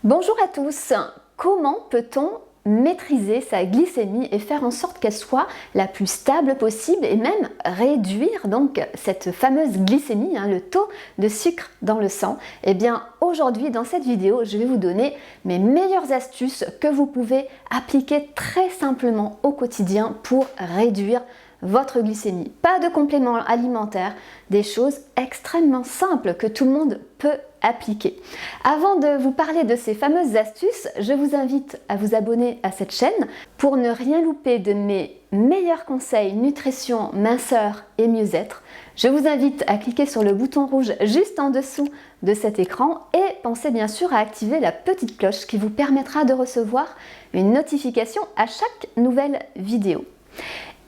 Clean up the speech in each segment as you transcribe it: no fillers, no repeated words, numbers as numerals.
Bonjour à tous, comment peut-on maîtriser sa glycémie et faire en sorte qu'elle soit la plus stable possible et même réduire donc cette fameuse glycémie, le taux de sucre dans le sang? Eh bien aujourd'hui dans cette vidéo je vais vous donner mes meilleures astuces que vous pouvez appliquer très simplement au quotidien pour réduire votre glycémie. Pas de compléments alimentaires, des choses extrêmement simples que tout le monde peut appliquer. Avant de vous parler de ces fameuses astuces, je vous invite à vous abonner à cette chaîne pour ne rien louper de mes meilleurs conseils nutrition, minceur et mieux-être. Je vous invite à cliquer sur le bouton rouge juste en dessous de cet écran et pensez bien sûr à activer la petite cloche qui vous permettra de recevoir une notification à chaque nouvelle vidéo.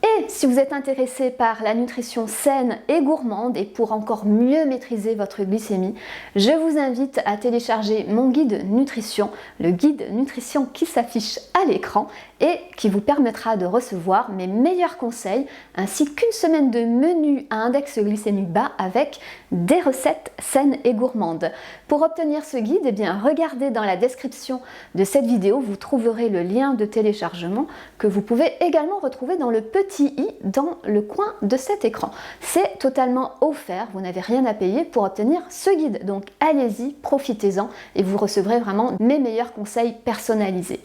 Et si vous êtes intéressé par la nutrition saine et gourmande et pour encore mieux maîtriser votre glycémie, je vous invite à télécharger mon guide nutrition, le guide nutrition qui s'affiche à l'écran et qui vous permettra de recevoir mes meilleurs conseils ainsi qu'une semaine de menu à index glycémique bas avec des recettes saines et gourmandes. Pour obtenir ce guide, regardez dans la description de cette vidéo, vous trouverez le lien de téléchargement que vous pouvez également retrouver dans le petit i dans le coin de cet écran. C'est totalement offert, vous n'avez rien à payer pour obtenir ce guide. Donc allez-y, profitez-en et vous recevrez vraiment mes meilleurs conseils personnalisés.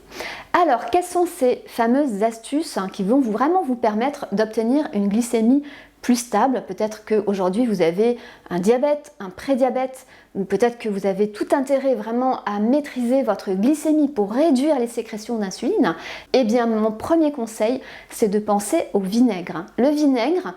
Alors, quelles sont ces fameuses astuces qui vont vraiment vous permettre d'obtenir une glycémie plus stable? Peut-être qu'aujourd'hui vous avez un diabète, un prédiabète, ou peut-être que vous avez tout intérêt vraiment à maîtriser votre glycémie pour réduire les sécrétions d'insuline. Eh bien, mon premier conseil, c'est de penser au vinaigre. Le vinaigre,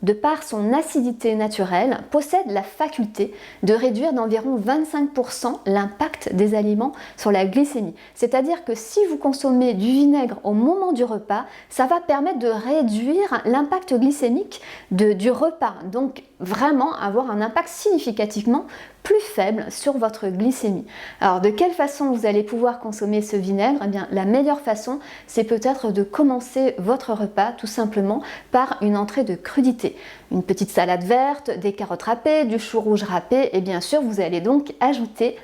de par son acidité naturelle, possède la faculté de réduire d'environ 25% l'impact des aliments sur la glycémie. C'est-à-dire que si vous consommez du vinaigre au moment du repas, ça va permettre de réduire l'impact glycémique du repas. Donc vraiment avoir un impact significativement plus faible sur votre glycémie. Alors de quelle façon vous allez pouvoir consommer ce vinaigre? Eh bien la meilleure façon, c'est peut-être de commencer votre repas tout simplement par une entrée de crudité. Une petite salade verte, des carottes râpées, du chou rouge râpé et bien sûr vous allez donc ajouter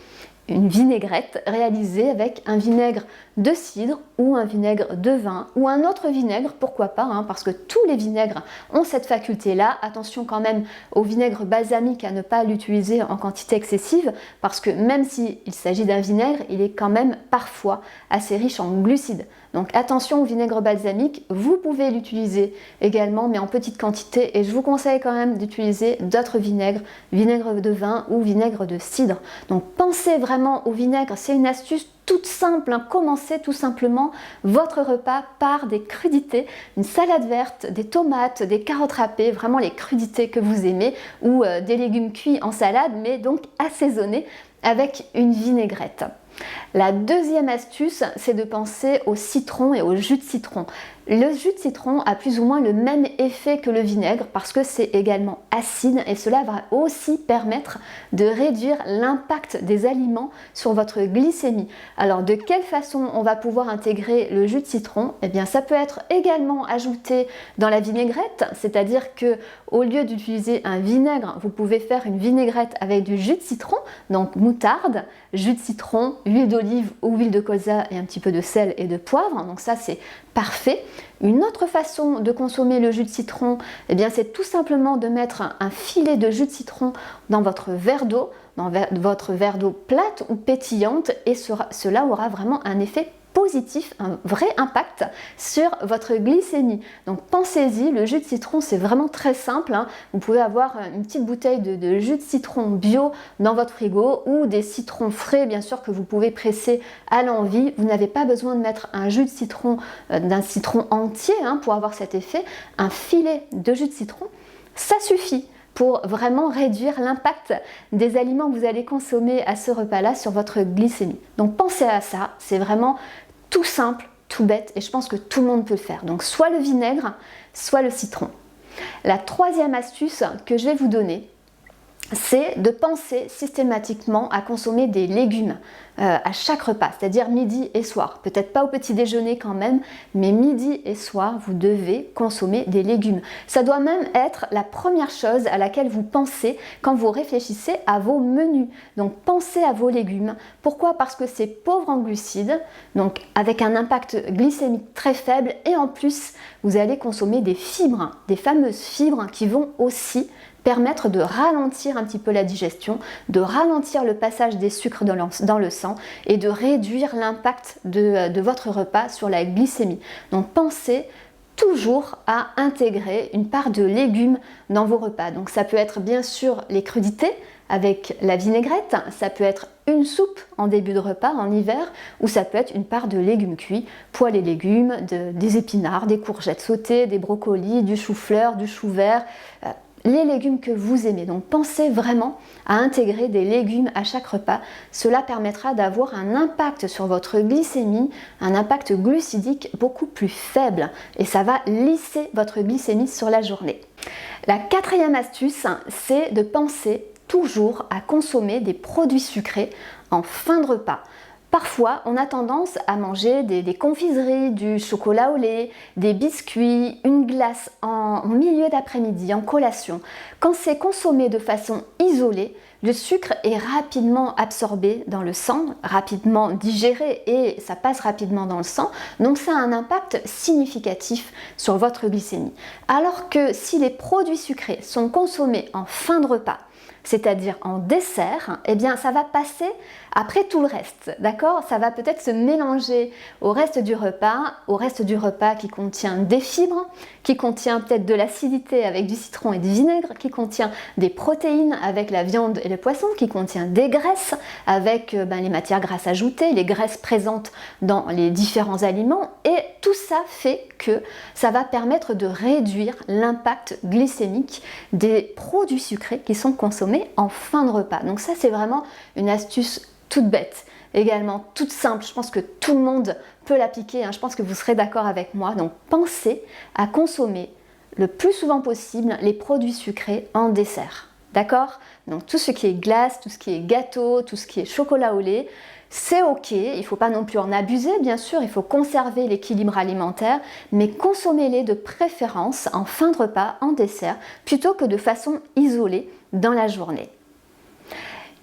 une vinaigrette réalisée avec un vinaigre de cidre ou un vinaigre de vin ou un autre vinaigre, pourquoi pas, parce que tous les vinaigres ont cette faculté-là. Attention quand même au vinaigre balsamique à ne pas l'utiliser en quantité excessive parce que même s'il s'agit d'un vinaigre, il est quand même parfois assez riche en glucides. Donc attention au vinaigre balsamique, vous pouvez l'utiliser également mais en petite quantité et je vous conseille quand même d'utiliser d'autres vinaigres, vinaigre de vin ou vinaigre de cidre. Donc pensez vraiment au vinaigre, c'est une astuce toute simple, commencez tout simplement votre repas par des crudités, une salade verte, des tomates, des carottes râpées, vraiment les crudités que vous aimez ou des légumes cuits en salade mais donc assaisonnés avec une vinaigrette. La deuxième astuce, c'est de penser au citron et au jus de citron. Le jus de citron a plus ou moins le même effet que le vinaigre parce que c'est également acide et cela va aussi permettre de réduire l'impact des aliments sur votre glycémie. Alors de quelle façon on va pouvoir intégrer le jus de citron? Eh bien ça peut être également ajouté dans la vinaigrette, c'est-à-dire que au lieu d'utiliser un vinaigre, vous pouvez faire une vinaigrette avec du jus de citron, donc moutarde, jus de citron, huile d'olive ou huile de colza et un petit peu de sel et de poivre, donc ça c'est parfait. Une autre façon de consommer le jus de citron, eh bien c'est tout simplement de mettre un filet de jus de citron dans votre verre d'eau, plate ou pétillante et cela aura vraiment un effet positif, un vrai impact sur votre glycémie. Donc pensez-y, le jus de citron c'est vraiment très simple. Vous pouvez avoir une petite bouteille de jus de citron bio dans votre frigo ou des citrons frais bien sûr que vous pouvez presser à l'envie. Vous n'avez pas besoin de mettre un jus de citron, d'un citron entier pour avoir cet effet. Un filet de jus de citron, ça suffit pour vraiment réduire l'impact des aliments que vous allez consommer à ce repas-là sur votre glycémie. Donc pensez à ça, c'est vraiment tout simple, tout bête et je pense que tout le monde peut le faire. Donc soit le vinaigre, soit le citron. La troisième astuce que je vais vous donner, c'est de penser systématiquement à consommer des légumes à chaque repas, c'est-à-dire midi et soir. Peut-être pas au petit déjeuner quand même, mais midi et soir, vous devez consommer des légumes. Ça doit même être la première chose à laquelle vous pensez quand vous réfléchissez à vos menus. Donc pensez à vos légumes. Pourquoi? Parce que c'est pauvre en glucides, donc avec un impact glycémique très faible, et en plus, vous allez consommer des fibres, des fameuses fibres qui vont aussi permettre de ralentir un petit peu la digestion, de ralentir le passage des sucres dans le sang et de réduire l'impact de votre repas sur la glycémie. Donc pensez toujours à intégrer une part de légumes dans vos repas. Donc ça peut être bien sûr les crudités avec la vinaigrette, ça peut être une soupe en début de repas en hiver, ou ça peut être une part de légumes cuits, poêles et légumes, des épinards, des courgettes sautées, des brocolis, du chou-fleur, du chou vert, les légumes que vous aimez. Donc pensez vraiment à intégrer des légumes à chaque repas. Cela permettra d'avoir un impact sur votre glycémie, un impact glucidique beaucoup plus faible, et ça va lisser votre glycémie sur la journée. La quatrième astuce, c'est de penser toujours à consommer des produits sucrés en fin de repas. Parfois, on a tendance à manger des confiseries, du chocolat au lait, des biscuits, une glace en milieu d'après-midi, en collation. Quand c'est consommé de façon isolée, le sucre est rapidement absorbé dans le sang, rapidement digéré et ça passe rapidement dans le sang. Donc ça a un impact significatif sur votre glycémie. Alors que si les produits sucrés sont consommés en fin de repas, c'est-à-dire en dessert, eh bien ça va passer après tout le reste, d'accord? Ça va peut-être se mélanger au reste du repas qui contient des fibres, qui contient peut-être de l'acidité avec du citron et du vinaigre, qui contient des protéines avec la viande et le poisson, qui contient des graisses avec les matières grasses ajoutées, les graisses présentes dans les différents aliments, et tout ça fait que ça va permettre de réduire l'impact glycémique des produits sucrés qui sont consommés en fin de repas. Donc ça, c'est vraiment une astuce toute bête, également toute simple. Je pense que tout le monde peut l'appliquer, hein. Je pense que vous serez d'accord avec moi. Donc pensez à consommer le plus souvent possible les produits sucrés en dessert, d'accord? Donc tout ce qui est glace, tout ce qui est gâteau, tout ce qui est chocolat au lait, c'est ok, il ne faut pas non plus en abuser, bien sûr, il faut conserver l'équilibre alimentaire, mais consommez-les de préférence en fin de repas, en dessert, plutôt que de façon isolée dans la journée.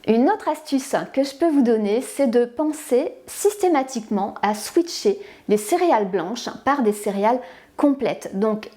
Une autre astuce que je peux vous donner, c'est de penser systématiquement à switcher les céréales blanches par des céréales complètes. Donc,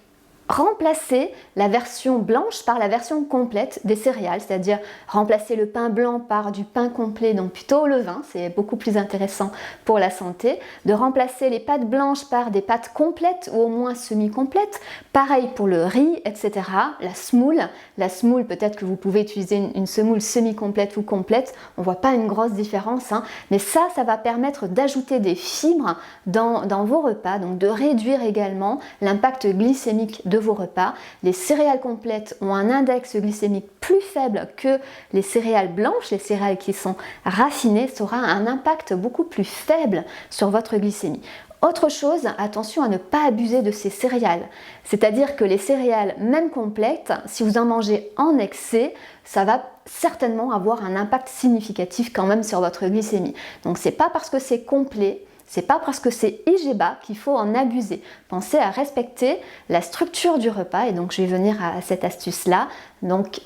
remplacer la version blanche par la version complète des céréales, c'est-à-dire remplacer le pain blanc par du pain complet, donc plutôt au levain, c'est beaucoup plus intéressant pour la santé, de remplacer les pâtes blanches par des pâtes complètes ou au moins semi-complètes, pareil pour le riz, etc. La semoule, peut-être que vous pouvez utiliser une semoule semi-complète ou complète, on voit pas une grosse différence, hein, mais ça va permettre d'ajouter des fibres dans vos repas, donc de réduire également l'impact glycémique de vos repas. Les céréales complètes ont un index glycémique plus faible que les céréales blanches, les céréales qui sont raffinées, ça aura un impact beaucoup plus faible sur votre glycémie. Autre chose, attention à ne pas abuser de ces céréales, c'est-à-dire que les céréales, même complètes, si vous en mangez en excès, ça va certainement avoir un impact significatif quand même sur votre glycémie. Donc c'est pas parce que c'est complet, c'est pas parce que c'est IGBA qu'il faut en abuser. Pensez à respecter la structure du repas, et donc je vais venir à cette astuce-là. Donc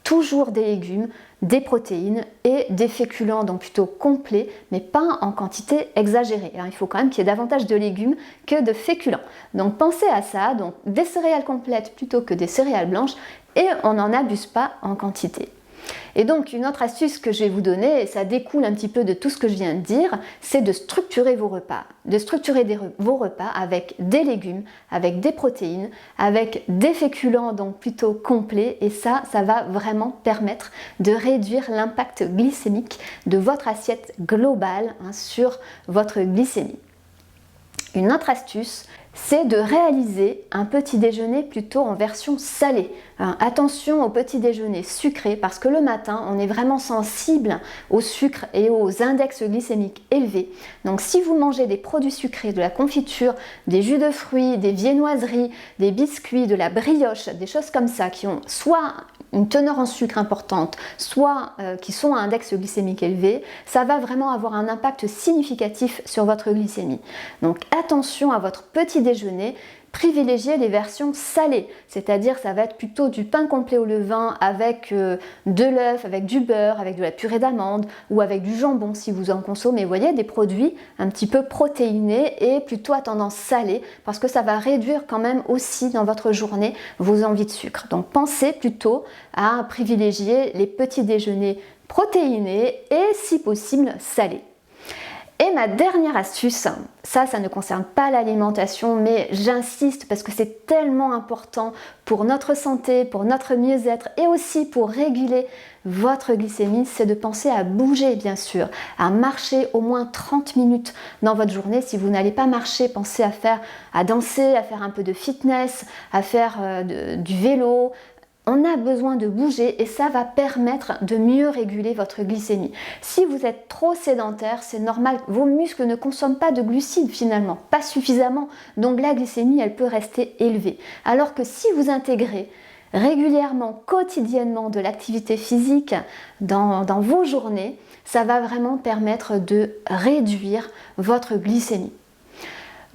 toujours des légumes, des protéines et des féculents, donc plutôt complets, mais pas en quantité exagérée. Alors, il faut quand même qu'il y ait davantage de légumes que de féculents. Donc pensez à ça, donc des céréales complètes plutôt que des céréales blanches, et on n'en abuse pas en quantité. Et donc une autre astuce que je vais vous donner, et ça découle un petit peu de tout ce que je viens de dire, c'est de structurer vos repas. De structurer vos repas avec des légumes, avec des protéines, avec des féculents, donc plutôt complets, et ça va vraiment permettre de réduire l'impact glycémique de votre assiette globale, hein, sur votre glycémie. Une autre astuce, c'est de réaliser un petit déjeuner plutôt en version salée. Attention au petit déjeuner sucré, parce que le matin, on est vraiment sensible au sucre et aux index glycémiques élevés. Donc si vous mangez des produits sucrés, de la confiture, des jus de fruits, des viennoiseries, des biscuits, de la brioche, des choses comme ça qui ont soit une teneur en sucre importante, soit qui sont à index glycémique élevé, ça va vraiment avoir un impact significatif sur votre glycémie. Donc attention à votre petit déjeuner. Privilégiez les versions salées, c'est-à-dire ça va être plutôt du pain complet au levain avec de l'œuf, avec du beurre, avec de la purée d'amande ou avec du jambon si vous en consommez. Vous voyez, des produits un petit peu protéinés et plutôt à tendance salée parce que ça va réduire quand même aussi dans votre journée vos envies de sucre. Donc pensez plutôt à privilégier les petits déjeuners protéinés et si possible salés. Et ma dernière astuce, ça ne concerne pas l'alimentation, mais j'insiste parce que c'est tellement important pour notre santé, pour notre mieux-être et aussi pour réguler votre glycémie, c'est de penser à bouger bien sûr, à marcher au moins 30 minutes dans votre journée. Si vous n'allez pas marcher, pensez à danser, à faire un peu de fitness, à faire du vélo. On a besoin de bouger et ça va permettre de mieux réguler votre glycémie. Si vous êtes trop sédentaire, c'est normal, vos muscles ne consomment pas de glucides finalement, pas suffisamment, donc la glycémie elle peut rester élevée. Alors que si vous intégrez régulièrement, quotidiennement de l'activité physique dans vos journées, ça va vraiment permettre de réduire votre glycémie.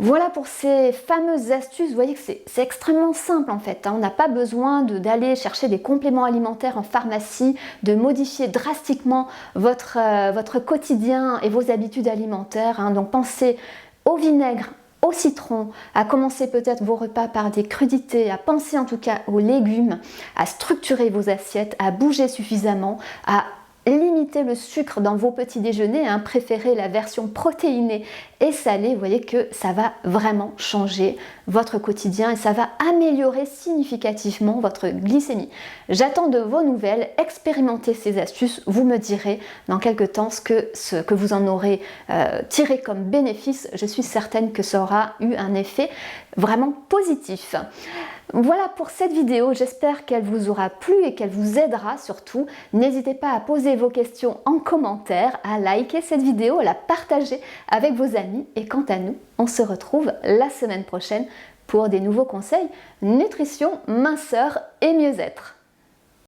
Voilà pour ces fameuses astuces, vous voyez que c'est extrêmement simple en fait, on n'a pas besoin d'aller chercher des compléments alimentaires en pharmacie, de modifier drastiquement votre quotidien et vos habitudes alimentaires, donc pensez au vinaigre, au citron, à commencer peut-être vos repas par des crudités, à penser en tout cas aux légumes, à structurer vos assiettes, à bouger suffisamment, à limiter le sucre dans vos petits déjeuners, préférez la version protéinée et salée, vous voyez que ça va vraiment changer votre quotidien et ça va améliorer significativement votre glycémie. J'attends de vos nouvelles, expérimentez ces astuces, vous me direz dans quelques temps ce que vous en aurez tiré comme bénéfice. Je suis certaine que ça aura eu un effet vraiment positif. Voilà pour cette vidéo, j'espère qu'elle vous aura plu et qu'elle vous aidera surtout. N'hésitez pas à poser vos questions en commentaire, à liker cette vidéo, à la partager avec vos amis. Et quant à nous, on se retrouve la semaine prochaine pour des nouveaux conseils nutrition, minceur et mieux-être.